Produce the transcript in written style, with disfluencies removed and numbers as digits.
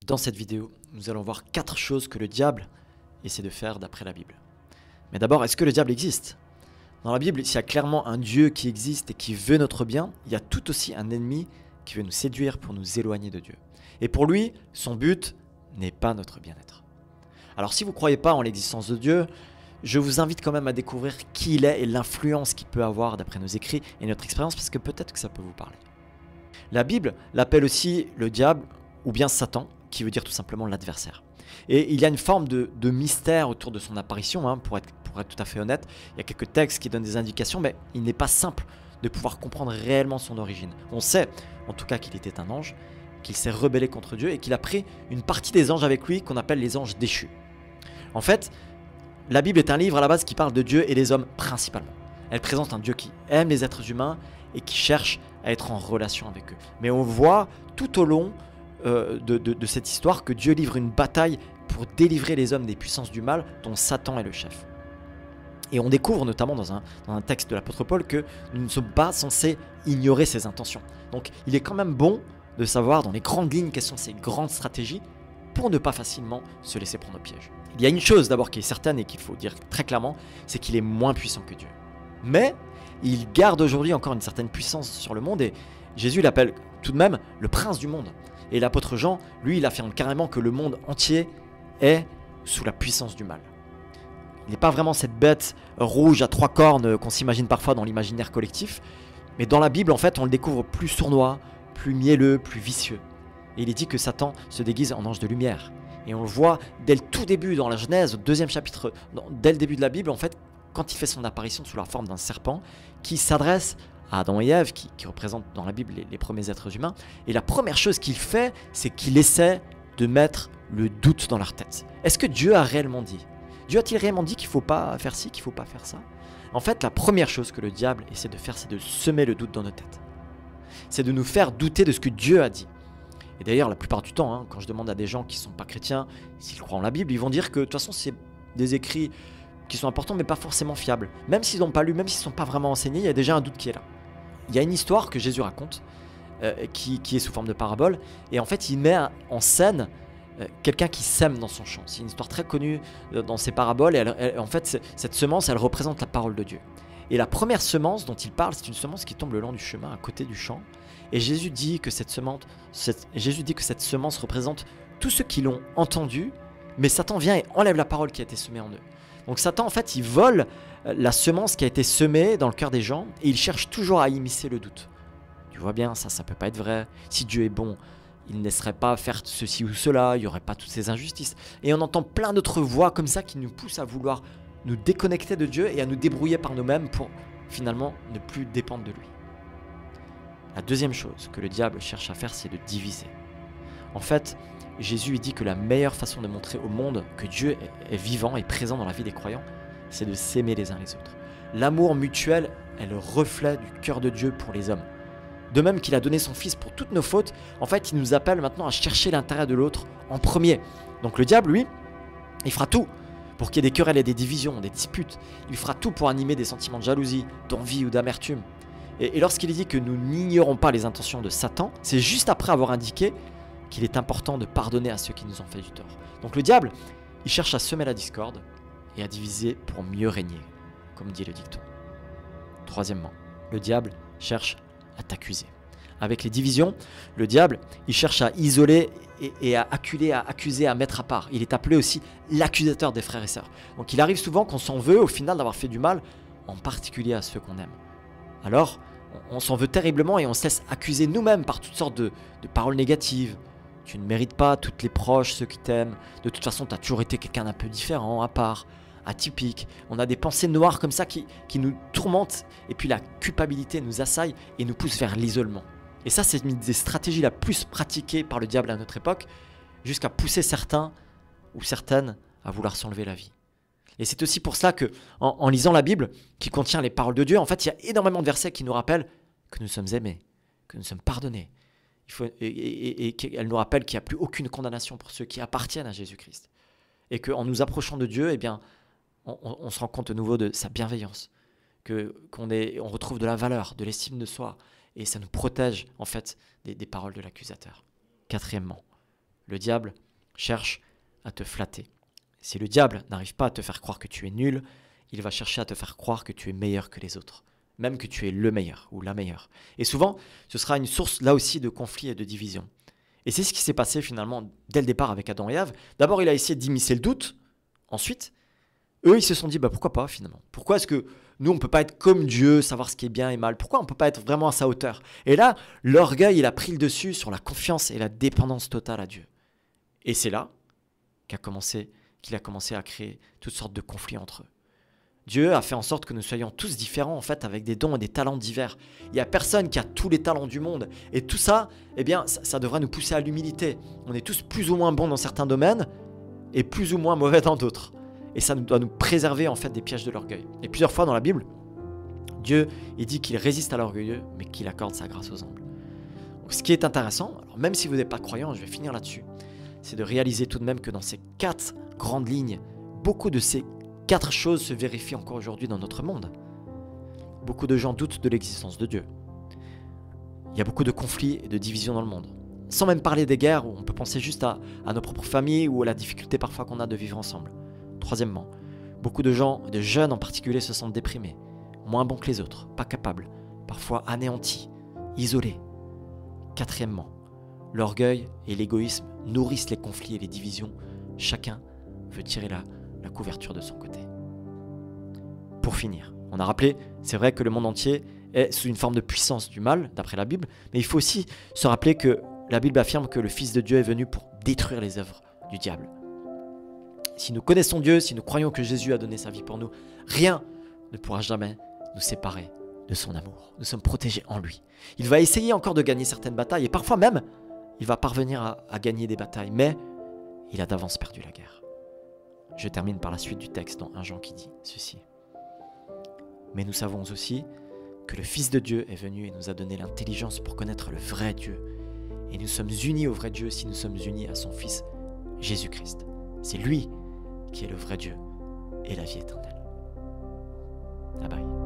Dans cette vidéo, nous allons voir 4 choses que le diable essaie de faire d'après la Bible. Mais d'abord, est-ce que le diable existe? Dans la Bible, s'il y a clairement un Dieu qui existe et qui veut notre bien, il y a tout aussi un ennemi qui veut nous séduire pour nous éloigner de Dieu. Et pour lui, son but n'est pas notre bien-être. Alors si vous ne croyez pas en l'existence de Dieu, je vous invite quand même à découvrir qui il est et l'influence qu'il peut avoir d'après nos écrits et notre expérience, parce que peut-être que ça peut vous parler. La Bible l'appelle aussi le diable ou bien Satan, qui veut dire tout simplement l'adversaire. Et il y a une forme de mystère autour de son apparition, pour être tout à fait honnête. Il y a quelques textes qui donnent des indications, mais il n'est pas simple de pouvoir comprendre réellement son origine. On sait en tout cas qu'il était un ange, qu'il s'est rebellé contre Dieu et qu'il a pris une partie des anges avec lui qu'on appelle les anges déchus. En fait, la Bible est un livre à la base qui parle de Dieu et des hommes principalement. Elle présente un Dieu qui aime les êtres humains et qui cherche à être en relation avec eux. Mais on voit tout au long de cette histoire que Dieu livre une bataille pour délivrer les hommes des puissances du mal dont Satan est le chef. Et on découvre notamment dans un texte de l'apôtre Paul que nous ne sommes pas censés ignorer ses intentions. Donc il est quand même bon de savoir dans les grandes lignes quelles sont ses grandes stratégies pour ne pas facilement se laisser prendre au piège. Il y a une chose d'abord qui est certaine et qu'il faut dire très clairement, c'est qu'il est moins puissant que Dieu. Mais il garde aujourd'hui encore une certaine puissance sur le monde et Jésus l'appelle tout de même le prince du monde. Et l'apôtre Jean, lui, il affirme carrément que le monde entier est sous la puissance du mal. Il n'est pas vraiment cette bête rouge à 3 cornes qu'on s'imagine parfois dans l'imaginaire collectif, mais dans la Bible, en fait, on le découvre plus sournois, plus mielleux, plus vicieux. Et il est dit que Satan se déguise en ange de lumière. Et on le voit dès le tout début, dans la Genèse, au 2e chapitre, dès le début de la Bible, en fait, quand il fait son apparition sous la forme d'un serpent, qui s'adresse à Adam et Ève, qui représentent dans la Bible les premiers êtres humains. Et la première chose qu'il fait, c'est qu'il essaie de mettre le doute dans leur tête. Est-ce que Dieu a réellement dit? Dieu a-t-il réellement dit qu'il ne faut pas faire ci, qu'il ne faut pas faire ça? En fait, la première chose que le diable essaie de faire, c'est de semer le doute dans nos têtes. C'est de nous faire douter de ce que Dieu a dit. Et d'ailleurs, la plupart du temps, quand je demande à des gens qui ne sont pas chrétiens, s'ils croient en la Bible, ils vont dire que de toute façon, c'est des écrits qui sont importants, mais pas forcément fiables. Même s'ils n'ont pas lu, même s'ils ne sont pas vraiment enseignés, il y a déjà un doute qui est là. Il y a une histoire que Jésus raconte, qui est sous forme de parabole, et en fait, il met en scène quelqu'un qui sème dans son champ. C'est une histoire très connue dans ces paraboles, et en fait, cette semence, elle représente la parole de Dieu. Et la première semence dont il parle, c'est une semence qui tombe le long du chemin, à côté du champ, et Jésus dit que cette semence représente tous ceux qui l'ont entendu, mais Satan vient et enlève la parole qui a été semée en eux. Donc Satan, en fait, il vole la semence qui a été semée dans le cœur des gens et il cherche toujours à immiscer le doute. Tu vois bien, ça peut pas être vrai. Si Dieu est bon, il ne laisserait pas faire ceci ou cela, il n'y aurait pas toutes ces injustices. Et on entend plein d'autres voix comme ça qui nous poussent à vouloir nous déconnecter de Dieu et à nous débrouiller par nous-mêmes pour finalement ne plus dépendre de lui. La deuxième chose que le diable cherche à faire, c'est de diviser. En fait, Jésus dit que la meilleure façon de montrer au monde que Dieu est vivant et présent dans la vie des croyants, c'est de s'aimer les uns les autres. L'amour mutuel est le reflet du cœur de Dieu pour les hommes. De même qu'il a donné son Fils pour toutes nos fautes, en fait, il nous appelle maintenant à chercher l'intérêt de l'autre en premier. Donc le diable, lui, il fera tout pour qu'il y ait des querelles et des divisions, des disputes. Il fera tout pour animer des sentiments de jalousie, d'envie ou d'amertume. Et lorsqu'il dit que nous n'ignorons pas les intentions de Satan, c'est juste après avoir indiqué qu'il est important de pardonner à ceux qui nous ont fait du tort. Donc le diable, il cherche à semer la discorde et à diviser pour mieux régner, comme dit le dicton. Troisièmement, le diable cherche à t'accuser. Avec les divisions, le diable, il cherche à isoler et à accuser, à mettre à part. Il est appelé aussi l'accusateur des frères et sœurs. Donc il arrive souvent qu'on s'en veut au final d'avoir fait du mal, en particulier à ceux qu'on aime. Alors, on s'en veut terriblement et on se laisse accuser nous-mêmes par toutes sortes de paroles négatives. Tu ne mérites pas toutes les proches, ceux qui t'aiment. De toute façon, tu as toujours été quelqu'un d'un peu différent, à part, atypique. On a des pensées noires comme ça qui nous tourmentent. Et puis la culpabilité nous assaille et nous pousse vers l'isolement. Et ça, c'est une des stratégies la plus pratiquées par le diable à notre époque, jusqu'à pousser certains ou certaines à vouloir s'enlever la vie. Et c'est aussi pour cela que, en lisant la Bible, qui contient les paroles de Dieu, en fait, il y a énormément de versets qui nous rappellent que nous sommes aimés, que nous sommes pardonnés. Et qu'elle nous rappelle qu'il n'y a plus aucune condamnation pour ceux qui appartiennent à Jésus-Christ. Et qu'en nous approchant de Dieu, eh bien, on se rend compte de nouveau de sa bienveillance, qu'on retrouve de la valeur, de l'estime de soi, et ça nous protège en fait des paroles de l'accusateur. Quatrièmement, Le diable cherche à te flatter. Si le diable n'arrive pas à te faire croire que tu es nul, il va chercher à te faire croire que tu es meilleur que les autres, même que tu es le meilleur ou la meilleure. Et souvent, ce sera une source là aussi de conflits et de division. Et c'est ce qui s'est passé finalement dès le départ avec Adam et Ève. D'abord, il a essayé d'immiscer le doute. Ensuite, eux, ils se sont dit, pourquoi pas finalement? Pourquoi est-ce que nous, on ne peut pas être comme Dieu, savoir ce qui est bien et mal? Pourquoi on ne peut pas être vraiment à sa hauteur? Et là, l'orgueil, il a pris le dessus sur la confiance et la dépendance totale à Dieu. Et c'est là qu'il a commencé à créer toutes sortes de conflits entre eux. Dieu a fait en sorte que nous soyons tous différents, en fait, avec des dons et des talents divers. Il n'y a personne qui a tous les talents du monde. Et tout ça, ça devrait nous pousser à l'humilité. On est tous plus ou moins bons dans certains domaines et plus ou moins mauvais dans d'autres. Et ça doit nous préserver, en fait, des pièges de l'orgueil. Et plusieurs fois dans la Bible, Dieu, il dit qu'il résiste à l'orgueilleux, mais qu'il accorde sa grâce aux humbles. Donc, ce qui est intéressant, alors même si vous n'êtes pas croyant, je vais finir là-dessus, c'est de réaliser tout de même que dans ces 4 grandes lignes, beaucoup de ces 4 choses se vérifient encore aujourd'hui dans notre monde. Beaucoup de gens doutent de l'existence de Dieu. Il y a beaucoup de conflits et de divisions dans le monde. Sans même parler des guerres, où on peut penser juste à nos propres familles ou à la difficulté parfois qu'on a de vivre ensemble. Troisièmement, beaucoup de gens, de jeunes en particulier, se sentent déprimés, moins bons que les autres, pas capables, parfois anéantis, isolés. Quatrièmement, l'orgueil et l'égoïsme nourrissent les conflits et les divisions. Chacun veut tirer la couverture de son côté. Pour finir, on a rappelé, c'est vrai que le monde entier est sous une forme de puissance du mal, d'après la Bible, mais il faut aussi se rappeler que la Bible affirme que le Fils de Dieu est venu pour détruire les œuvres du diable. Si nous connaissons Dieu, si nous croyons que Jésus a donné sa vie pour nous, rien ne pourra jamais nous séparer de son amour. Nous sommes protégés en lui. Il va essayer encore de gagner certaines batailles, et parfois même, il va parvenir à gagner des batailles, mais il a d'avance perdu la guerre. Je termine par la suite du texte dans 1 Jean qui dit ceci. Mais nous savons aussi que le Fils de Dieu est venu et nous a donné l'intelligence pour connaître le vrai Dieu. Et nous sommes unis au vrai Dieu si nous sommes unis à son Fils Jésus-Christ. C'est lui qui est le vrai Dieu et la vie éternelle. Bye bye.